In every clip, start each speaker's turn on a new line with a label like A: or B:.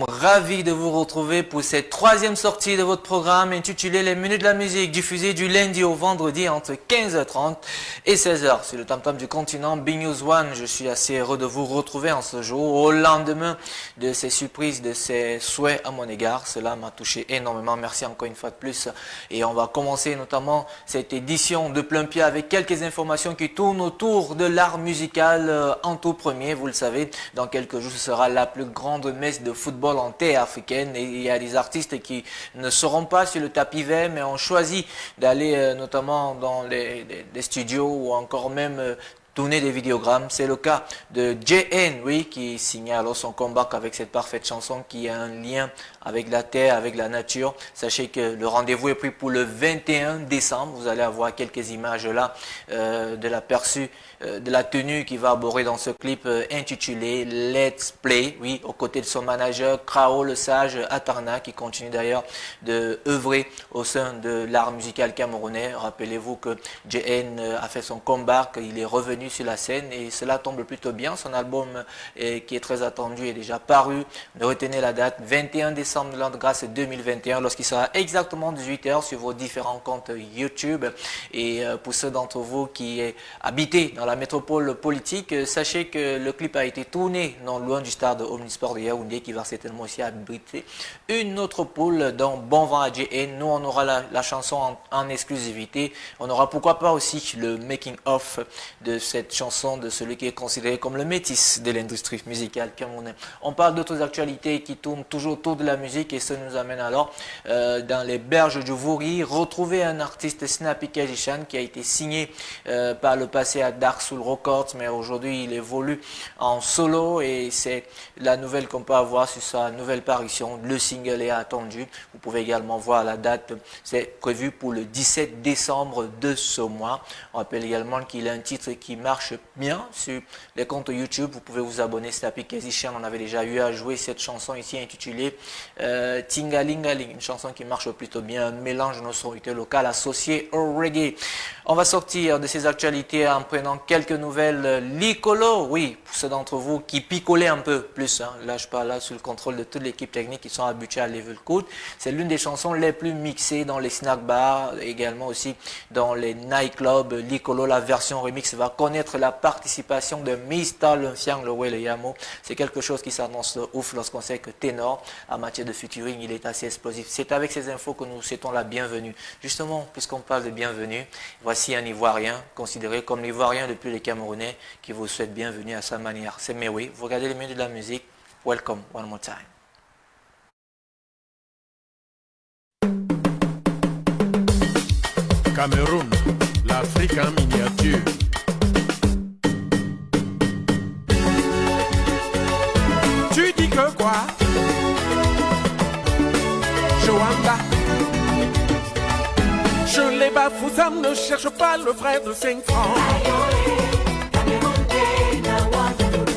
A: Ravi de vous retrouver pour cette troisième sortie de votre programme intitulé Les Minutes de la Musique, diffusée du lundi au vendredi entre 15h30 et 16h sur le tam-tam du continent Big News One. Je suis assez heureux de vous retrouver en ce jour, au lendemain de ces surprises, de ces souhaits à mon égard. Cela m'a touché énormément. Merci encore une fois de plus. Et on va commencer notamment cette édition de plein pied avec quelques informations qui tournent autour de l'art musical en tout premier. Vous le savez, dans quelques jours, ce sera la plus grande messe de football en terre africaine et il y a des artistes qui ne seront pas sur le tapis vert mais ont choisi d'aller notamment dans les studios ou encore même tourner des vidéogrammes. C'est le cas de JN, oui, qui signale alors son comeback avec cette parfaite chanson qui a un lien avec la terre, avec la nature. Sachez que le rendez-vous est pris pour le 21 décembre. Vous allez avoir quelques images là de l'aperçu de la tenue qui va aborder dans ce clip intitulé Let's Play, oui, aux côtés de son manager Krao le Sage Atarna, qui continue d'ailleurs de œuvrer au sein de l'art musical camerounais. Rappelez-vous que JN a fait son comeback, il est revenu sur la scène et cela tombe plutôt bien. Son album qui est très attendu est déjà paru. Retenez la date, 21 décembre de l'an de grâce 2021, lorsqu'il sera exactement 18h sur vos différents comptes YouTube. Et pour ceux d'entre vous qui habitez dans la métropole politique, sachez que le clip a été tourné non loin du stade Omnisport de Yaoundé, qui va certainement aussi abriter une autre poule dans Bon Vent à JN. Nous, on aura la chanson en exclusivité. On aura pourquoi pas aussi le making of de cette chanson de celui qui est considéré comme le métis de l'industrie musicale camerounaise. On parle d'autres actualités qui tournent toujours autour de la musique et ça nous amène alors dans les berges du Vouri, retrouver un artiste Snappy Kazishan qui a été signé par le passé à Dark Soul Records, mais aujourd'hui il évolue en solo et c'est la nouvelle qu'on peut avoir sur sa nouvelle parution. Le single est attendu. Vous pouvez également voir la date, c'est prévu pour le 17 décembre de ce mois. On rappelle également qu'il a un titre qui marche bien sur les comptes YouTube. Vous pouvez vous abonner. Snappy Kazishan, on avait déjà eu à jouer cette chanson ici intitulée Tingalingaling, une chanson qui marche plutôt bien, un mélange de nos sonorités locales associées au reggae. On va sortir de ces actualités en prenant quelques nouvelles. Licolo, oui, pour ceux d'entre vous qui picolaient un peu plus, hein, là je parle là sous le contrôle de toute l'équipe technique qui sont habitués à Level Code. C'est l'une des chansons les plus mixées dans les snack bars, également aussi dans les nightclubs. Licolo, la version remix, va connaître la participation de Mr. Lunfiang, le Way le Yamo. C'est quelque chose qui s'annonce ouf lorsqu'on sait que ténor, en matière de featuring, il est assez explosif. C'est avec ces infos que nous souhaitons la bienvenue. Justement, puisqu'on parle de bienvenue, voici un Ivoirien, considéré comme l'Ivoirien depuis les Camerounais, qui vous souhaite bienvenue à sa manière. C'est Mewe. Vous regardez les minutes de la musique. Welcome, one more time.
B: Cameroun, l'Afrique en miniature. Tu dis que quoi? Joanda. Je les bafoue, ça ne cherche pas le frère de 5 francs.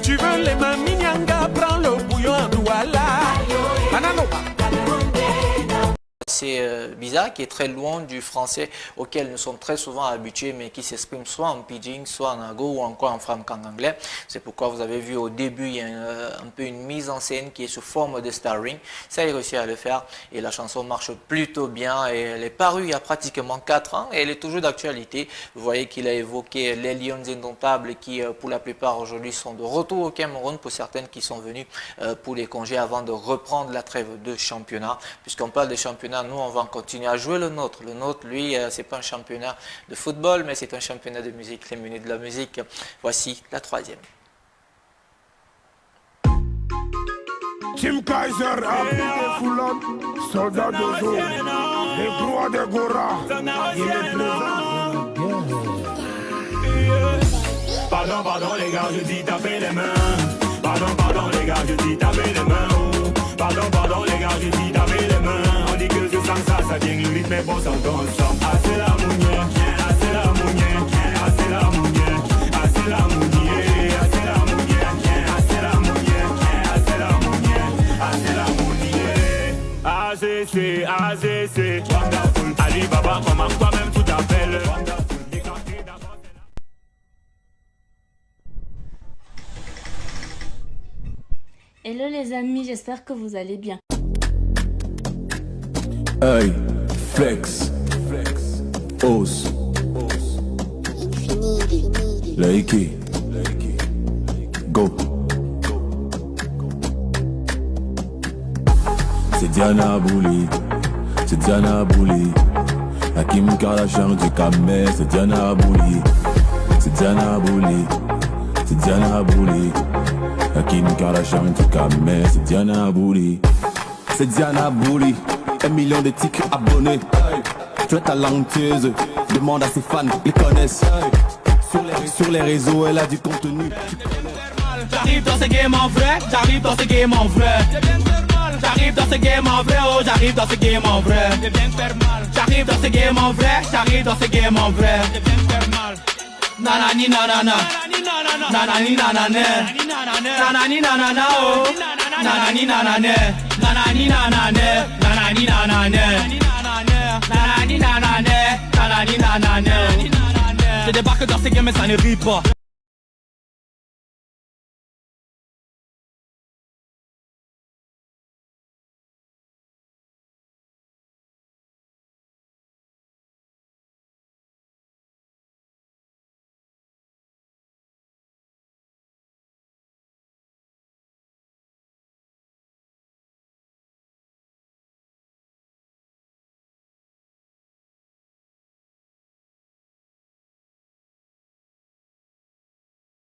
B: Tu veux les maminyanga, prends le bouillon à Douala. Bananoba.
A: C'est bizarre, qui est très loin du français auquel nous sommes très souvent habitués, mais qui s'exprime soit en pidgin, soit en argot ou encore en framkang anglais. C'est pourquoi vous avez vu au début, il y a un peu une mise en scène qui est sous forme de starring. Ça, il réussit à le faire et la chanson marche plutôt bien. Et elle est parue il y a pratiquement 4 ans et elle est toujours d'actualité. Vous voyez qu'il a évoqué les Lions Indomptables qui, pour la plupart aujourd'hui, sont de retour au Cameroun, pour certaines qui sont venues pour les congés avant de reprendre la trêve de championnat. Puisqu'on parle de championnat, nous, on va continuer à jouer le nôtre. Le nôtre, lui, c'est pas un championnat de football, mais c'est un championnat de musique. Les minutes de la musique, voici la troisième.
C: Tim Kaiser, Abdi de Foulon, soldat d'Ozo, les gloires de Gora, il est présent.
D: Pardon, pardon les gars, je dis tapez les mains. Pardon, pardon les gars, je dis tapez les mains. Oh. Pardon, pardon les gars, je dis tapez les mains. On dit que c'est sans ça, ça tient le rythme, mais bon, ça danse. Ah, c'est la mounière, ah, c'est la mounière, ah, c'est la mounière, ah, c'est la mounière, ah, c'est la mounière, ah, c'est la mounière, ah, c'est la mounière, ah, c'est la mounière. ACC, ACC, wonderful. Ali Baba, comment toi-même tu t'appelles?
E: Hello les amis, j'espère que vous allez bien.
F: Hey, flex, os, Laiki, go. C'est Diana Bouli, c'est Diana Bouli. Hakim Kardashian du Kamé, c'est Diana Bouli, c'est Diana Bouli, c'est Diana Bouli. Hakim Kardashian du Kamé, c'est Diana Bouli, c'est Diana Bouli. 1 million de tickets abonnés. Très talentueuse, demande à ses fans, ils connaissent. Sur les réseaux, elle a du contenu.
G: J'arrive dans ce game en vrai, j'arrive dans ce game en vrai. J'arrive dans ce game en vrai, oh j'arrive dans ce game en vrai. J'arrive dans ce game en vrai, j'arrive dans ce game en vrai. Nanani nanana, nanani nanane, nanani nanana oh, nanani nanane, nanani nanane, nanani nanane, nanani nanane, nanani nanane. Je débarque dans ce game et ça ne rit pas.